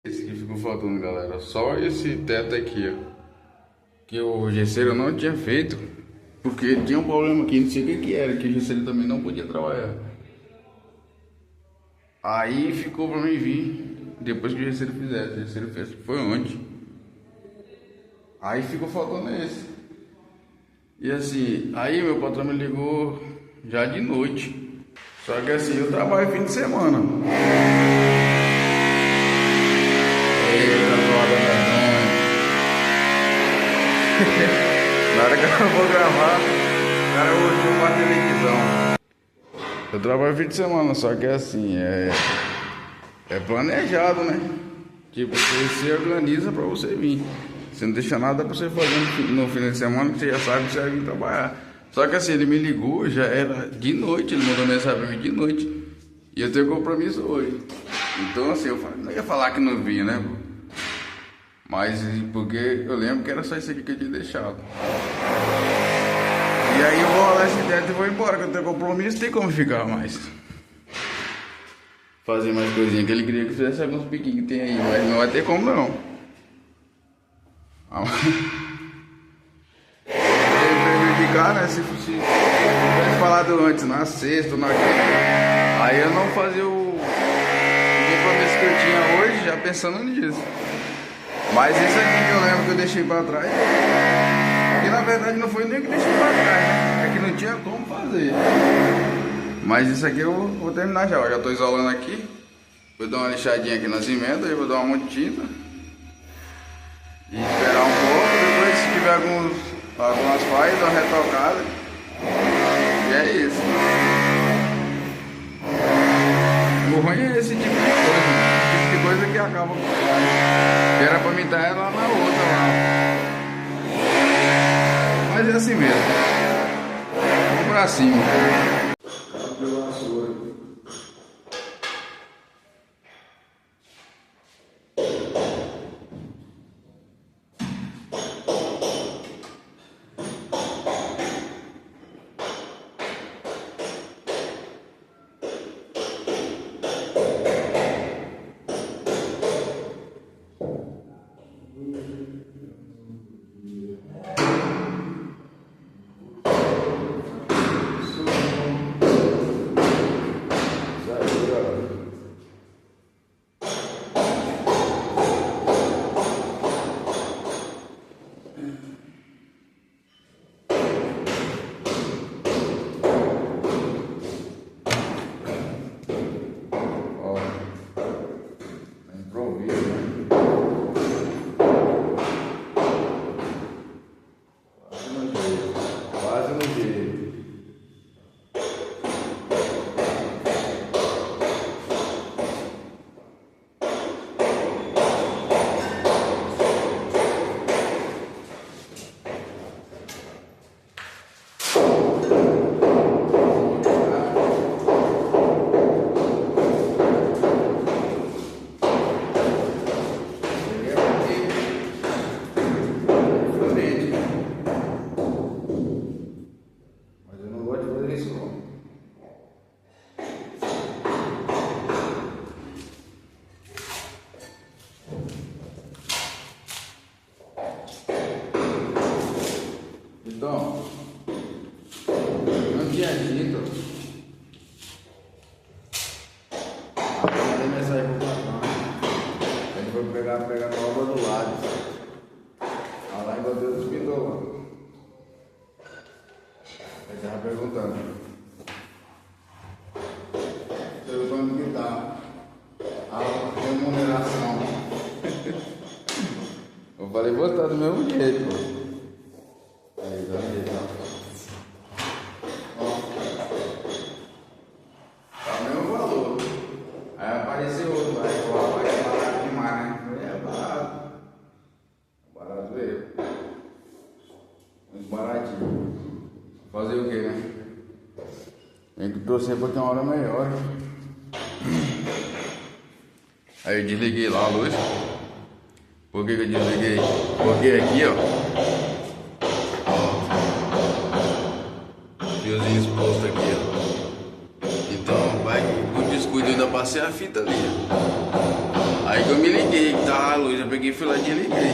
Esse que ficou faltando, galera. Só esse teto aqui, ó. Que o gesseiro não tinha feito. Porque tinha um problema aqui, não sei o que era. Que o gesseiro também não podia trabalhar. Aí ficou pra mim vir. Depois que o gesseiro fizesse. O gesseiro fez, foi ontem. Aí ficou faltando esse. E assim, aí meu patrão me ligou já de noite. Só que assim, eu trabalho fim de semana. Na hora que eu vou gravar, o cara olhou pra televisão. Eu trabalho fim de semana, só que assim, é planejado, né? Tipo, você se organiza pra você vir. Você não deixa nada pra você fazer no fim de semana, que você já sabe que você vai vir trabalhar. Só que assim, ele me ligou, já era de noite, ele mandou mensagem pra mim de noite. E eu tenho compromisso hoje. Então assim, eu não ia falar que não vinha, né? Mas porque eu lembro que era só isso aqui que eu tinha deixado. E aí eu vou rolar esse teto e vou embora, que eu tenho compromisso, tem como ficar mais. Fazer mais coisinha, que ele queria que fizesse alguns piquinhos que tem aí, mas não vai ter como não. Prejudicar, né? Se tivesse falado antes, na sexta, na quinta, aí eu não fazia o compromisso que eu tinha hoje, já pensando nisso. Mas esse aqui que eu lembro que eu deixei pra trás, que na verdade não foi nem que deixei pra trás, né? É que não tinha como fazer. Mas isso aqui eu vou terminar já, ó. Já tô isolando aqui. Vou dar uma lixadinha aqui nas emendas, aí vou dar uma monte de tinta. E esperar um pouco, depois se tiver algumas falhas, dar uma retocada. E é isso. O ruim é esse tipo de coisa que acaba. Que era pra mim estar ela na outra lá. Mas é assim mesmo. Vamos pra cima. Então, não tinha dito. Eu mandei mensagem pro patrão. Ele foi pegar a obra do lado. Aí lá encontrei os pintou. Ele tava perguntando que tá a remuneração. Eu falei, vou estar do mesmo jeito, pô. Aí, ó. Tá o mesmo valor. Aí apareceu outro, aí o rapaz é barato demais, né? Eu falei, é barato. Barato eu. Muito baratinho. Fazer o que, né? Tem que torcer pra ter uma hora melhor. Aí eu desliguei lá a luz. Por que eu desliguei? Porque aqui, ó. Fiozinho exposto aqui, ó. Então vai, o descuido ainda passei a fita ali. Aí que eu me liguei que tava a luz, eu peguei e fui lá e desliguei.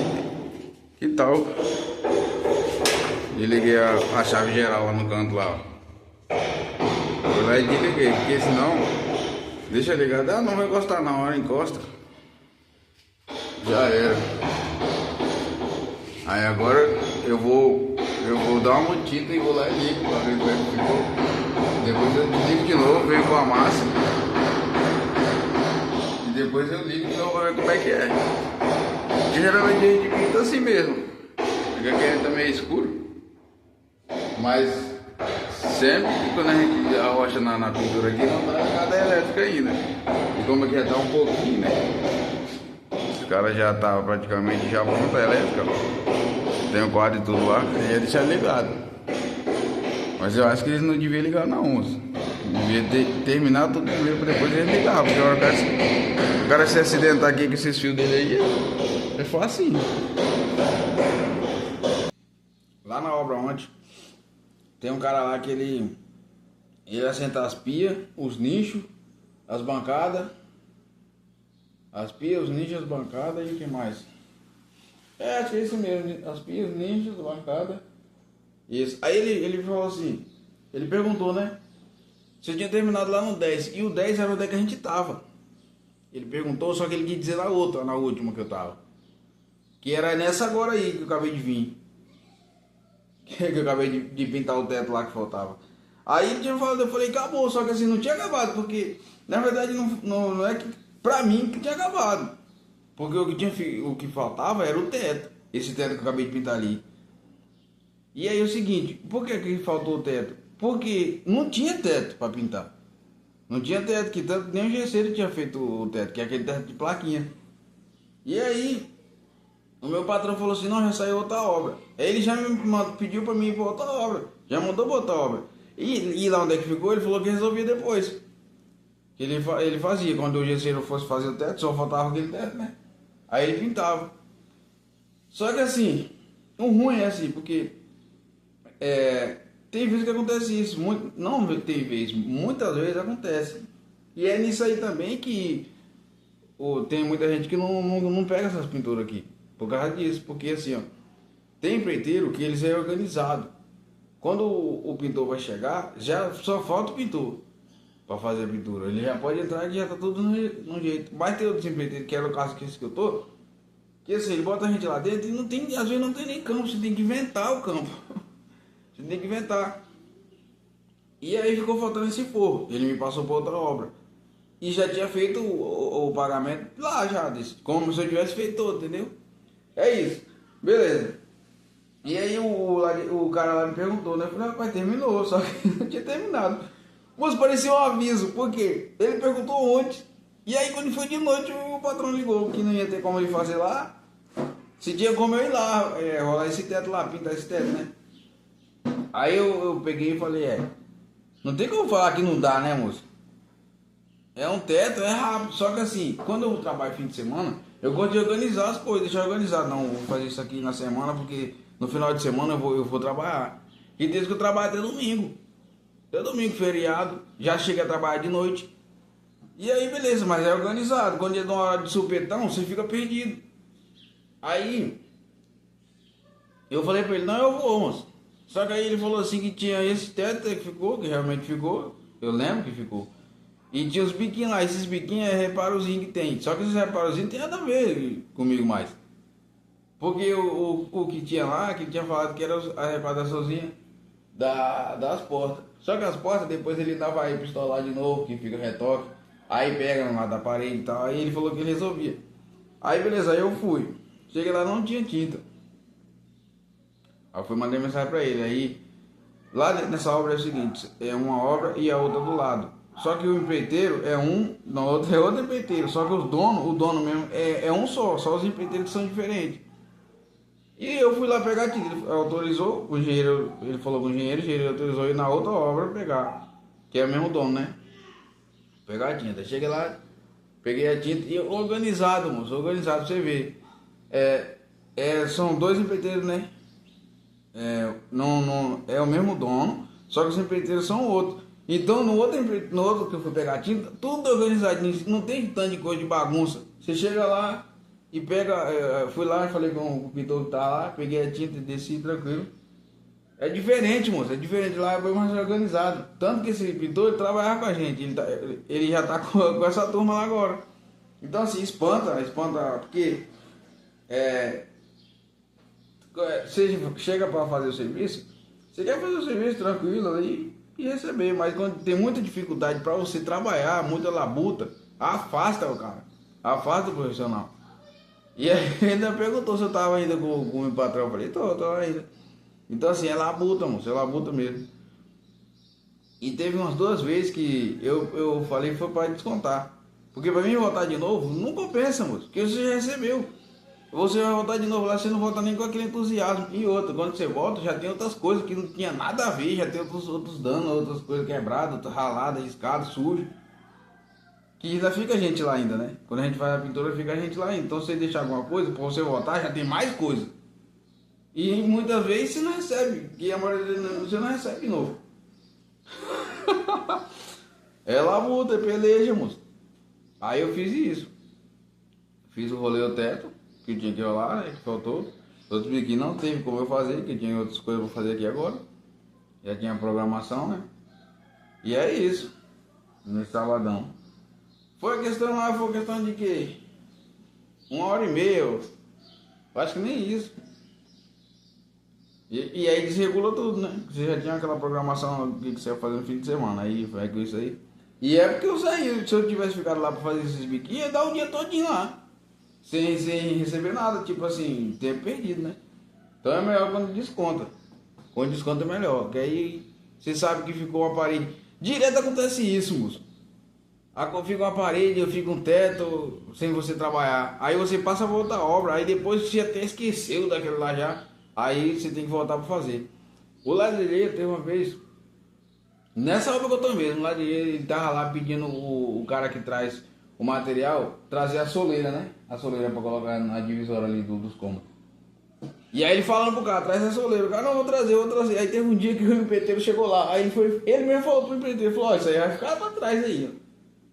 Que tal? Desliguei a chave geral lá no canto lá, ó. Fui lá e desliguei, porque senão deixa ligado, não vai encostar na hora, encosta. Já era. Aí agora eu vou dar uma mantita e vou lá e ligo pra ver como é que ficou. Depois eu desligo de novo, venho com a massa. E depois eu ligo de novo pra ver como é que é. Geralmente a gente pinta assim mesmo. Fica aqui tá meio escuro. Mas sempre que quando a gente arrocha na pintura aqui não dá nada elétrica ainda. E como aqui já tá um pouquinho, né? Os caras já tá praticamente já pronto a elétrica. Tem o quadro e tudo lá, e ia deixar ligado. Mas eu acho que eles não deviam ligar não, moço. Devia terminar tudo primeiro pra depois eles ligar, porque o cara se acidentar aqui com esses fios dele aí, é fácil. Lá na obra ontem, tem um cara lá que ele assenta as pias, os nichos, as bancadas. As pias, os nichos, as bancadas e o que mais? Acho que é isso mesmo, as pias, nichos, bancada. Isso. Aí ele falou assim, ele perguntou, né? Você tinha terminado lá no 10, e o 10 era onde é que a gente tava. Ele perguntou, só que ele quis dizer na outra, na última que eu tava. Que era nessa agora aí que eu acabei de vir. Que eu acabei de pintar o teto lá que faltava. Aí ele tinha falado, eu falei, acabou, só que assim, não tinha acabado, porque na verdade não é que pra mim que tinha acabado. Porque o que faltava era o teto. Esse teto que eu acabei de pintar ali. E aí é o seguinte, por que faltou o teto? Porque não tinha teto para pintar. Não tinha teto, que tanto nem o gesseiro tinha feito o teto, que é aquele teto de plaquinha. E aí, o meu patrão falou assim, não, já saiu outra obra. Aí ele já pediu para mim ir para outra obra. Já mandou para outra obra. E lá onde é que ficou, ele falou que resolvia depois. Ele fazia, quando o gesseiro fosse fazer o teto, só faltava aquele teto, né? Aí ele pintava. Só que assim, o ruim é assim, porque tem vezes que acontece isso, não tem vezes, muitas vezes acontece. E é nisso aí também que tem muita gente que não pega essas pinturas aqui, por causa disso, porque assim, ó, tem empreiteiro que eles é organizado. Quando o pintor vai chegar, já só falta o pintor para fazer a pintura. Ele já pode entrar e já tá tudo no jeito. Mas tem outros empreiteiros, que era o caso que eu tô, que assim, ele bota a gente lá dentro e às vezes não tem nem campo, você tem que inventar o campo. Você tem que inventar. E aí ficou faltando esse forro. Ele me passou para outra obra. E já tinha feito o pagamento lá já, como se eu tivesse feito todo, entendeu? É isso. Beleza. E aí o cara lá me perguntou, né? Eu falei, rapaz, terminou, só que não tinha terminado. Mas parecia um aviso, porque ele perguntou ontem. E aí quando foi de noite o patrão ligou que não ia ter como ele fazer lá. Se tinha como eu ir lá, rolar esse teto lá, pintar esse teto, né? Aí eu peguei e falei, não tem como falar que não dá, né, moço? É um teto, é rápido. Só que assim, quando eu trabalho fim de semana, eu gosto de organizar as coisas, deixar organizado. Não, vou fazer isso aqui na semana, porque no final de semana eu vou trabalhar. E desde que eu trabalho até domingo. Até domingo, feriado, já chega a trabalhar de noite. E aí, beleza, mas é organizado. Quando ele dá uma hora de supetão, você fica perdido. Aí, eu falei pra ele, não, eu vou, moço. Só que aí ele falou assim que tinha esse teto que ficou, que realmente ficou. Eu lembro que ficou. E tinha os biquinhos lá, esses biquinhos é reparozinho que tem. Só que esses reparozinhos não tem nada a ver comigo mais. Porque o que tinha lá, que ele tinha falado que era a reparaçãozinha das portas. Só que as portas depois ele ainda vai pistolar de novo, que fica retoque. Aí pega lá da parede e tal. Aí ele falou que ele resolvia. Aí beleza, aí eu fui. Cheguei lá, não tinha tinta. Aí eu fui mandei mensagem pra ele. Aí lá nessa obra é o seguinte, é uma obra e a outra do lado. Só que o empreiteiro é um, na outra é outro empreiteiro. Só que o dono mesmo é um só os empreiteiros que são diferentes. E eu fui lá pegar a tinta, ele autorizou, o engenheiro, ele falou com o engenheiro autorizou ir na outra obra pegar, que é o mesmo dono, né? Pegar a tinta. Cheguei lá, peguei a tinta e organizado, moço, organizado, pra você ver. São dois empreiteiros, né? Não é o mesmo dono, só que os empreiteiros são outros. Então no outro que eu fui pegar a tinta, tudo organizadinho, não tem tanto de coisa de bagunça. Você chega lá e pega, fui lá e falei com o pintor que tá lá, peguei a tinta e desci tranquilo. É diferente, moço, é diferente, lá é bem mais organizado. Tanto que esse pintor ele trabalhava com a gente, ele já tá com essa turma lá agora. Então assim, espanta, porque você chega para fazer o serviço, você quer fazer o serviço tranquilo aí e receber, mas quando tem muita dificuldade para você trabalhar, muita labuta, afasta o cara, afasta o profissional. E aí ainda perguntou se eu tava ainda com o meu patrão, eu falei, tô ainda. Então assim, é labuta, moço, é labuta mesmo. E teve umas 2 vezes que eu falei que foi para descontar. Porque para mim voltar de novo, não compensa, moço, porque você já recebeu. Você vai voltar de novo lá, você não volta nem com aquele entusiasmo. E outra, quando você volta, já tem outras coisas que não tinha nada a ver, já tem outros danos, outras coisas quebradas, outras raladas, riscadas, sujo. Que ainda fica a gente lá ainda, né? Quando a gente faz a pintura, fica a gente lá ainda. Então, se você deixar alguma coisa, para você voltar, já tem mais coisa. E muitas vezes você não recebe, que a maioria você não recebe de novo. É labuta, é peleja, moço. Aí eu fiz isso. Fiz o rolê ao teto, que tinha que rolar, né, que faltou. Outros aqui não teve como eu fazer, que tinha outras coisas para fazer aqui agora. Já tinha programação, né? E é isso. Nesse sabadão. Foi questão de quê? 1h30. Eu acho que nem isso. E aí desregula tudo, né? Você já tinha aquela programação que você ia fazer no fim de semana. Aí vai com isso aí. E é porque eu saí. Se eu tivesse ficado lá para fazer esses biquinhos, ia dar o dia todinho lá. Sem receber nada, tipo assim, tempo perdido, né? Então é melhor quando desconta. Quando desconta é melhor, que aí você sabe que ficou uma parede. Direto acontece isso, moço. Fica uma parede, fica um teto, sem você trabalhar. Aí você passa a outra obra, aí depois você até esqueceu daquele lá já. Aí você tem que voltar para fazer. O ladrilheiro teve uma vez, nessa obra que eu tô mesmo, o ladrilheiro ele tava lá pedindo o cara que traz o material, trazer a soleira, né? A soleira para colocar na divisória ali dos cômodos. E aí ele falando pro cara, traz a soleira. O cara, não, vou trazer. Aí teve um dia que o empreiteiro chegou lá. Aí ele mesmo falou pro empreiteiro, falou, ó, isso aí vai ficar pra trás aí, ó.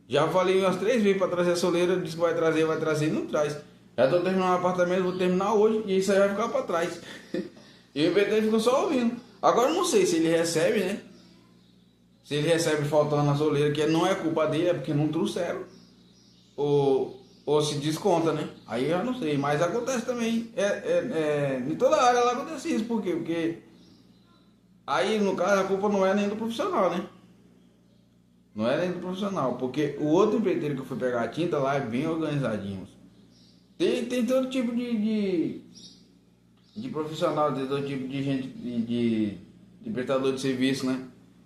Já falei umas 3 vezes para trazer a soleira, disse que vai trazer e não traz. Já tô terminando o apartamento, vou terminar hoje e isso aí vai ficar para trás. E o empreiteiro ficou só ouvindo. Agora eu não sei se ele recebe, né? Se ele recebe faltando a soleira, que não é culpa dele, é porque não trouxeram. Ou se desconta, né? Aí eu não sei, mas acontece também. Em toda área lá acontece isso, por quê? Porque aí no caso a culpa não é nem do profissional, né? Não é nem do profissional, porque o outro empreiteiro que eu fui pegar a tinta lá é bem organizadinho. Tem todo tipo de profissional, tem todo tipo de gente, de prestador de serviço, né?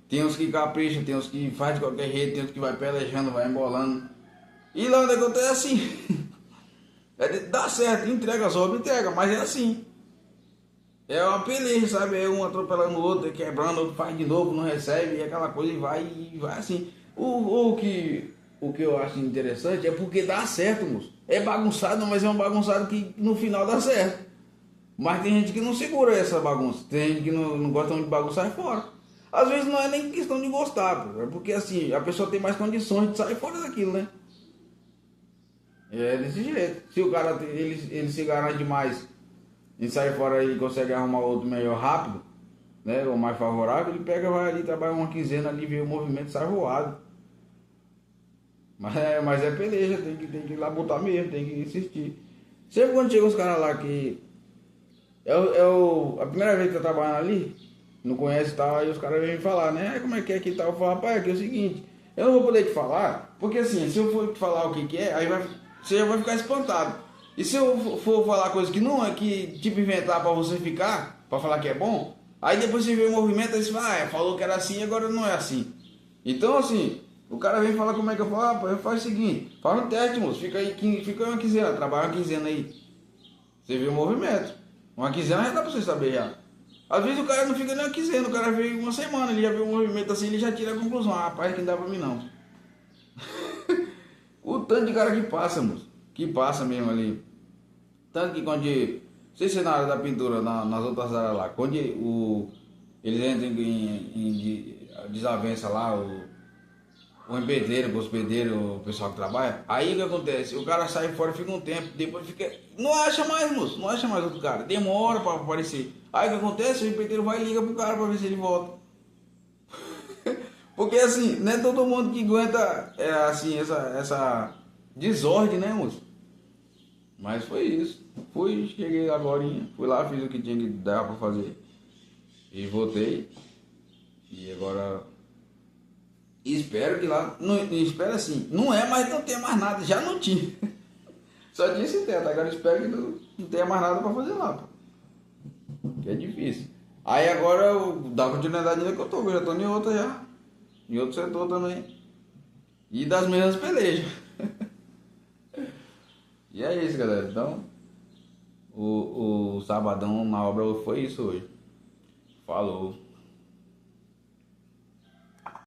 Tem uns que capricham, tem uns que faz de qualquer jeito, tem uns que vai pelejando, vai embolando. E lá onde acontece é assim. Dá certo, entrega as obras, entrega, mas é assim. É uma peleja, sabe? É um atropelando o outro, quebrando, o outro faz de novo, não recebe, e aquela coisa e vai assim. O que eu acho interessante é porque dá certo, moço. É bagunçado, mas é um bagunçado que no final dá certo. Mas tem gente que não segura essa bagunça. Tem gente que não gosta muito de bagunçar e fora. Às vezes não é nem questão de gostar, pô. É porque assim, a pessoa tem mais condições de sair fora daquilo, né? É desse jeito. Se o cara ele se garante demais em sair fora e consegue arrumar outro melhor rápido, né? Ou mais favorável, ele pega, vai ali, trabalha uma quinzena ali, vê o movimento, sai voado. Mas é peleja, tem que ir lá botar mesmo, tem que insistir. Sempre quando chega os caras lá que a primeira vez que eu trabalhando ali, não conhece e tal, aí os caras vêm me falar, né? Como é que e tal? Eu falo, rapaz, aqui é o seguinte, eu não vou poder te falar, porque assim, se eu for te falar o que é, aí você já vai ficar espantado. E se eu for falar coisa que não é, que tipo inventar pra você ficar, pra falar que é bom, aí depois você vê o movimento e você fala, falou que era assim, agora não é assim. Então assim, o cara vem falar como é que eu falo, rapaz, eu faço o seguinte, faz um teste, moço, fica uma quinzena, trabalha uma quinzena aí. Você vê o movimento. Uma quinzena já dá pra você saber já. Às vezes o cara não fica nem uma quinzena, o cara veio uma semana, ele já viu o movimento assim, ele já tira a conclusão, rapaz, que não dá pra mim não. O tanto de cara que passa, moço, que passa mesmo ali. Tanto que quando, não sei se é na área da pintura, nas outras áreas lá, quando eles entram em desavença lá, o pedreiro, os pedreiros, o pessoal que trabalha. Aí o que acontece? O cara sai fora, fica um tempo, depois fica. Não acha mais, moço, não acha mais outro cara. Demora pra aparecer. Aí o que acontece? O pedreiro vai e liga pro cara pra ver se ele volta. Porque assim, não é todo mundo que aguenta assim, essa desordem, né, moço? Mas foi isso. Fui, cheguei agora, fui lá, fiz o que tinha que dar pra fazer. E voltei. E agora espero que lá. Não, espero assim. Não é, mas não tem mais nada. Já não tinha. Só tinha esse teto. Agora espero que não tenha mais nada pra fazer lá. Pô. Que é difícil. Aí agora eu dá continuidade ainda que eu tô. Eu já tô em outra já. Em outro setor também. E das mesmas pelejas. E é isso, galera. Então, o sabadão na obra foi isso hoje. Falou.